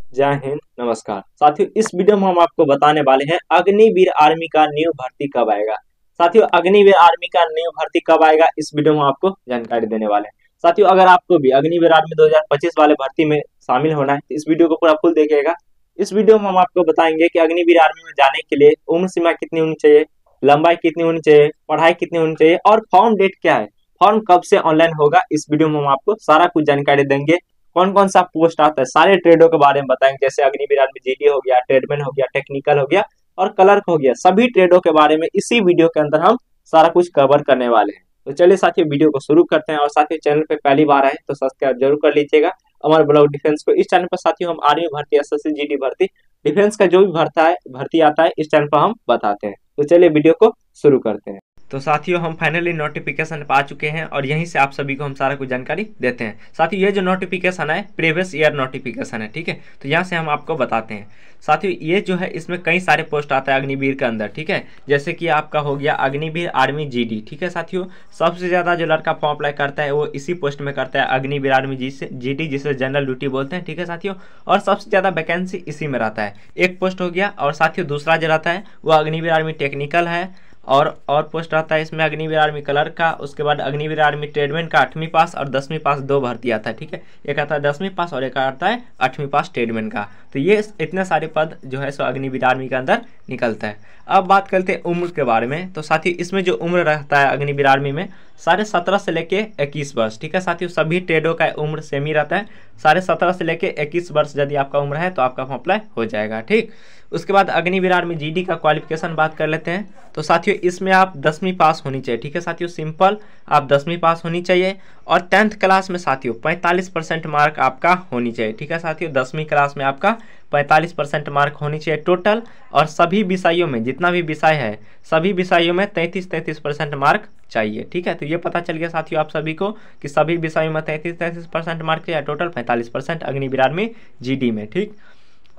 जय हिंद, नमस्कार साथियों। इस वीडियो में हम आपको बताने वाले हैं अग्निवीर आर्मी का न्यू भर्ती कब आएगा। साथियों, अग्निवीर आर्मी का न्यू भर्ती कब आएगा इस वीडियो में हम आपको जानकारी देने वाले हैं। साथियों, अगर आपको भी अग्निवीर आर्मी 2025 वाले भर्ती में शामिल होना है तो इस वीडियो को पूरा फुल देखिएगा। इस वीडियो में हम आपको बताएंगे कि अग्निवीर आर्मी में जाने के लिए उम्र सीमा कितनी होनी चाहिए, लंबाई कितनी होनी चाहिए, पढ़ाई कितनी होनी चाहिए और फॉर्म डेट क्या है, फॉर्म कब से ऑनलाइन होगा। इस वीडियो में हम आपको सारा कुछ जानकारी देंगे। कौन कौन सा पोस्ट आता है, सारे ट्रेडों के बारे में बताएंगे, जैसे अग्निवीर आर्मी जीडी हो गया, ट्रेडमैन हो गया, टेक्निकल हो गया और क्लर्क हो गया। सभी ट्रेडों के बारे में इसी वीडियो के अंदर हम सारा कुछ कवर करने वाले हैं। तो चलिए साथियों, वीडियो को शुरू करते हैं। और साथियों, चैनल पे पहली बार आए तो सब्सक्राइब जरूर कर लीजिएगा हमारे ब्लॉग डिफेंस को। इस चैनल पर साथियों हम आर्मी भर्ती, एसएससी, जीडी भर्ती, डिफेंस का जो भी भर्ती आता है इस चैनल पर हम बताते हैं। तो चलिए वीडियो को शुरू करते हैं। तो साथियों, हम फाइनली नोटिफिकेशन पा चुके हैं और यहीं से आप सभी को हम सारा कुछ जानकारी देते हैं। साथियों, ये जो नोटिफिकेशन है प्रीवियस ईयर नोटिफिकेशन है, ठीक है। तो यहाँ से हम आपको बताते हैं। साथियों, ये जो है इसमें कई सारे पोस्ट आता है अग्निवीर के अंदर, ठीक है। जैसे कि आपका हो गया अग्निवीर आर्मी जीडी, ठीक है। साथियों, सबसे ज़्यादा जो लड़का फॉर्म अप्लाई करता है वो इसी पोस्ट में करता है, अग्निवीर आर्मी जीडी, जिसे जनरल ड्यूटी बोलते हैं, ठीक है साथियों। और सबसे ज़्यादा वैकेंसी इसी में रहता है, एक पोस्ट हो गया। और साथियों, दूसरा जो रहता है वो अग्निवीर आर्मी टेक्निकल है और पोस्ट आता है इसमें अग्निवीर आर्मी क्लर्क का। उसके बाद अग्निवीर आर्मी ट्रेडमैन का 8वीं पास और 10वीं पास दो भर्ती आता है, ठीक है। एक आता है 10वीं पास और एक आता है 8वीं पास ट्रेडमैन का। तो ये इतने सारे पद जो है सो अग्निवीर आर्मी के अंदर निकलता है। अब बात करते हैं उम्र के बारे में। तो साथियों, इसमें जो उम्र रहता है अग्निवीर आर्मी में 17.5 से लेके 21 वर्ष, ठीक है साथियों। सभी ट्रेडों का उम्र सेम ही रहता है, 17.5 से लेके 21 वर्ष यदि आपका उम्र है तो आपका फॉर्म अप्लाई हो जाएगा, ठीक। उसके बाद अग्निवीर आर्मी जीडी का क्वालिफिकेशन बात कर लेते हैं। तो साथियों, इसमें आप 10वीं पास होनी चाहिए, ठीक है साथियों। सिंपल आप 10वीं पास होनी चाहिए और 10th क्लास में साथियों 45% मार्क आपका होनी चाहिए, ठीक है साथियों। 10वीं क्लास में आपका 45% मार्क होनी चाहिए टोटल। और सभी विषयों में, जितना भी विषय है सभी विषयों में 33% मार्क चाहिए, ठीक है। तो ये पता चल गया साथियों आप सभी को कि सभी विषयों में 33% मार्क चाहिए, टोटल 45% अग्निवीर आर्मी जीडी में, ठीक।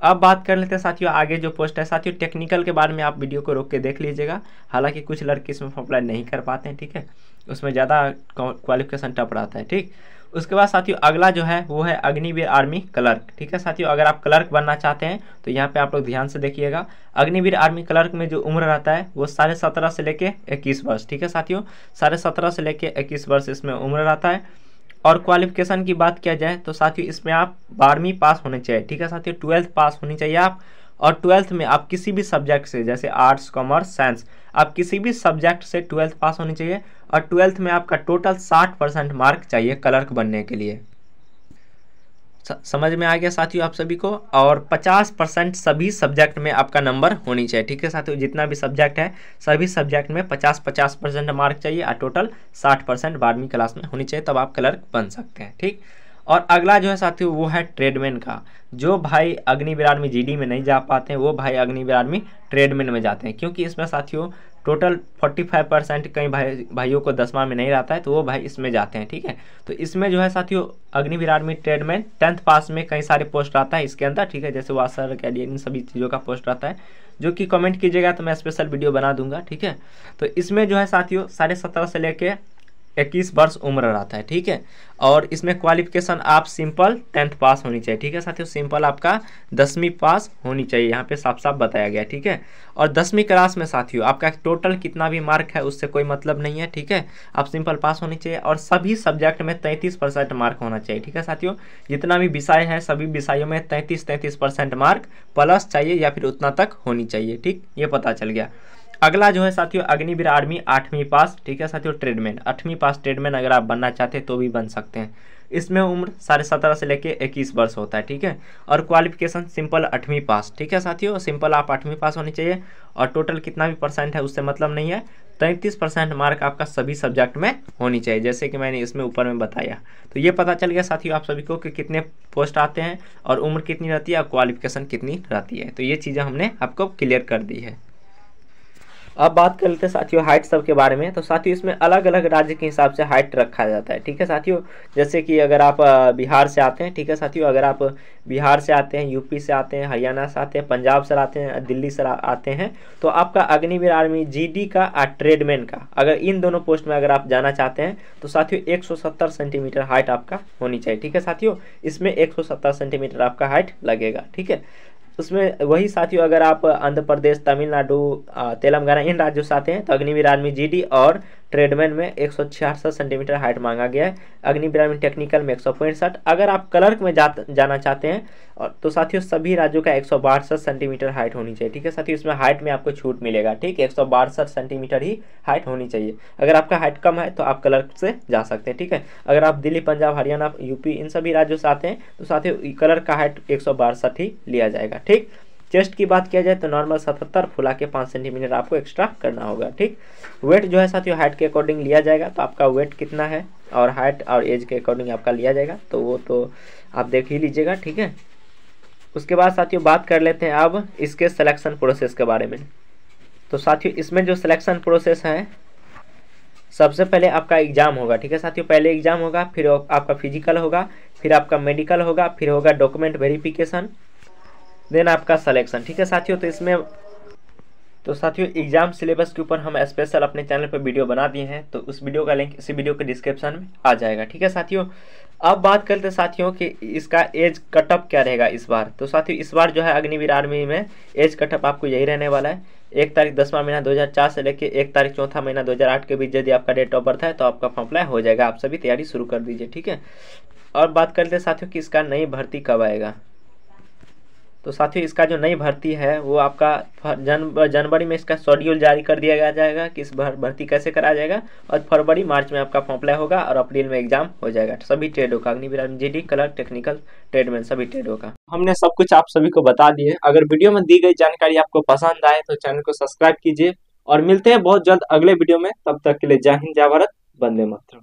अब बात कर लेते हैं साथियों आगे जो पोस्ट है। साथियों, टेक्निकल के बारे में आप वीडियो को रोक के देख लीजिएगा। हालांकि कुछ लड़के इसमें अप्लाई नहीं कर पाते हैं, ठीक है। उसमें ज़्यादा क्वालिफिकेशन टफ रहता है, ठीक। उसके बाद साथियों अगला जो है वो है अग्निवीर आर्मी क्लर्क, ठीक है साथियों। अगर आप क्लर्क बनना चाहते हैं तो यहाँ पे आप लोग ध्यान से देखिएगा। अग्निवीर आर्मी क्लर्क में जो उम्र रहता है वो 17.5 से लेके 21 वर्ष, ठीक है साथियों। 17.5 से लेके 21 वर्ष इसमें उम्र रहता है। और क्वालिफिकेशन की बात किया जाए तो साथियों इसमें आप 12वीं पास होने चाहिए, ठीक है साथियों। 12th पास होनी चाहिए आप। और 12th में आप किसी भी सब्जेक्ट से, जैसे आर्ट्स, कॉमर्स, साइंस, आप किसी भी सब्जेक्ट से 12th पास होनी चाहिए। और 12th में आपका टोटल 60% मार्क चाहिए क्लर्क बनने के लिए। समझ में आ गया साथियों आप सभी को। और 50% सभी सब्जेक्ट में आपका नंबर होनी चाहिए, ठीक है साथियों। जितना भी सब्जेक्ट है सभी सब्जेक्ट में 50% मार्क चाहिए और टोटल 60% 12वीं क्लास में होनी चाहिए, तब आप क्लर्क बन सकते हैं, ठीक। और अगला जो है साथियों वो है ट्रेडमैन का। जो भाई अग्निवीर आर्मी जीडी में नहीं जा पाते हैं वो भाई अग्निवीर आर्मी ट्रेडमैन में जाते हैं, क्योंकि इसमें साथियों टोटल 45% कई भाइयों को 10वां में नहीं रहता है तो वो भाई इसमें जाते हैं, ठीक है। तो इसमें जो है साथियों अग्निवीर आर्मी ट्रेडमैन 10th पास में कई सारे पोस्ट आता है इसके अंदर, ठीक है। जैसे वाशर, कैडियन, इन सभी चीज़ों का पोस्ट आता है, जो कि कमेंट कीजिएगा तो मैं स्पेशल वीडियो बना दूंगा, ठीक है। तो इसमें जो है साथियों 17.5 से लेके 21 वर्ष उम्र रहता है, ठीक है। और इसमें क्वालिफिकेशन आप सिंपल 10th पास होनी चाहिए, ठीक है साथियों। सिंपल आपका 10वीं पास होनी चाहिए, यहाँ पे साफ साफ बताया गया, ठीक है। और 10वीं क्लास में साथियों आपका टोटल कितना भी मार्क है उससे कोई मतलब नहीं है, ठीक है। आप सिंपल पास होनी चाहिए और सभी सब्जेक्ट में 33% मार्क होना चाहिए, ठीक है साथियों। जितना भी विषय है सभी विषयों में 33% मार्क प्लस चाहिए या फिर उतना तक होनी चाहिए, ठीक। ये पता चल गया। अगला जो है साथियों अग्निवीर आर्मी 8वीं पास, ठीक है साथियों। ट्रेडमैन 8वीं पास ट्रेडमैन अगर आप बनना चाहते हैं तो भी बन सकते हैं। इसमें उम्र 17.5 से लेके 21 वर्ष होता है, ठीक है। और क्वालिफिकेशन सिंपल 8वीं पास, ठीक है साथियों। सिंपल आप 8वीं पास होनी चाहिए और टोटल कितना भी परसेंट है उससे मतलब नहीं है। 33% मार्क आपका सभी सब्जेक्ट में होनी चाहिए, जैसे कि मैंने इसमें ऊपर में बताया। तो ये पता चल गया साथियों आप सभी को कि कितने पोस्ट आते हैं और उम्र कितनी रहती है और क्वालिफिकेशन कितनी रहती है। तो ये चीज़ें हमने आपको क्लियर कर दी है। अब बात कर लेते हैं साथियों हाइट सब के बारे में। तो साथियों इसमें अलग अलग राज्य के हिसाब से हाइट रखा जाता है, ठीक है साथियों। जैसे कि अगर आप बिहार से आते हैं, ठीक है साथियों, अगर आप बिहार से आते हैं, यूपी से आते हैं, हरियाणा से आते हैं, पंजाब से आते हैं, दिल्ली से आते हैं, तो आपका अग्निवीर आर्मी जीडी का और ट्रेडमैन का, अगर इन दोनों पोस्ट में अगर आप जाना चाहते हैं तो साथियों 170 सेंटीमीटर हाइट आपका होनी चाहिए, ठीक है साथियों। इसमें 170 सेंटीमीटर आपका हाइट लगेगा, ठीक है। उसमें वही साथियों अगर आप आंध्र प्रदेश, तमिलनाडु, तेलंगाना इन राज्यों से आते हैं तो अग्निवीर आर्मी जीडी और ट्रेडमैन में 166 सेंटीमीटर हाइट मांगा गया है। अग्निवीर आर्मी टेक्निकल में 165। अगर आप क्लर्क में जाना चाहते हैं और तो साथियों सभी राज्यों का 162 सेंटीमीटर हाइट होनी चाहिए, ठीक है साथियों। इसमें हाइट में आपको छूट मिलेगा, ठीक, 162 सेंटीमीटर ही हाइट होनी चाहिए। अगर आपका हाइट कम है तो आप क्लर्क से जा सकते हैं, ठीक है। अगर आप दिल्ली, पंजाब, हरियाणा, यूपी इन सभी राज्यों से आते हैं तो साथियों क्लर्क का हाइट 162 ही लिया जाएगा, ठीक। चेस्ट की बात किया जाए तो नॉर्मल 77, फुला के 5 सेंटीमीटर आपको एक्स्ट्रा करना होगा, ठीक। वेट जो है साथियों हाइट के अकॉर्डिंग लिया जाएगा, तो आपका वेट कितना है और हाइट और एज के अकॉर्डिंग आपका लिया जाएगा, तो वो तो आप देख ही लीजिएगा, ठीक है। उसके बाद साथियों बात कर लेते हैं अब इसके सिलेक्शन प्रोसेस के बारे में। तो साथियों इसमें जो सिलेक्शन प्रोसेस है, सबसे पहले आपका एग्जाम होगा, ठीक है साथियों। पहले एग्जाम होगा, फिर आपका फिजिकल होगा, फिर आपका मेडिकल होगा, फिर होगा डॉक्यूमेंट वेरिफिकेशन, देन आपका सिलेक्शन, ठीक है साथियों। तो साथियों एग्जाम सिलेबस के ऊपर हम स्पेशल अपने चैनल पर वीडियो बना दिए हैं, तो उस वीडियो का लिंक इसी वीडियो के डिस्क्रिप्शन में आ जाएगा, ठीक है साथियों। अब बात करते हैं साथियों कि इसका एज कटअप क्या रहेगा इस बार। तो साथियों इस बार जो है अग्निवीर आर्मी में एज कटअप आपको यही रहने वाला है। 1 तारीख 10वां महीना 2004 से लेकर 1 तारीख 4था महीना 2008 के बीच यदि आपका डेट ऑफ बर्थ है तो आपका फॉर्म अप्लाई हो जाएगा। आप सभी तैयारी शुरू कर दीजिए, ठीक है। और बात करते हैं साथियों कि इसका नई भर्ती कब आएगा। तो साथियों इसका जो नई भर्ती है वो आपका जनवरी में इसका शेड्यूल जारी कर दिया जाएगा कि इस भर्ती कैसे कराया जाएगा, और फरवरी मार्च में आपका फॉर्म अप्लाई होगा और अप्रैल में एग्जाम हो जाएगा सभी ट्रेडों का, Agniveer, GD, clerk, technical, tradesman सभी ट्रेडों का। हमने सब कुछ आप सभी को बता दिए। अगर वीडियो में दी गई जानकारी आपको पसंद आए तो चैनल को सब्सक्राइब कीजिए और मिलते हैं बहुत जल्द अगले वीडियो में। तब तक के लिए जय हिंद, जय भारत, वंदे मातरम।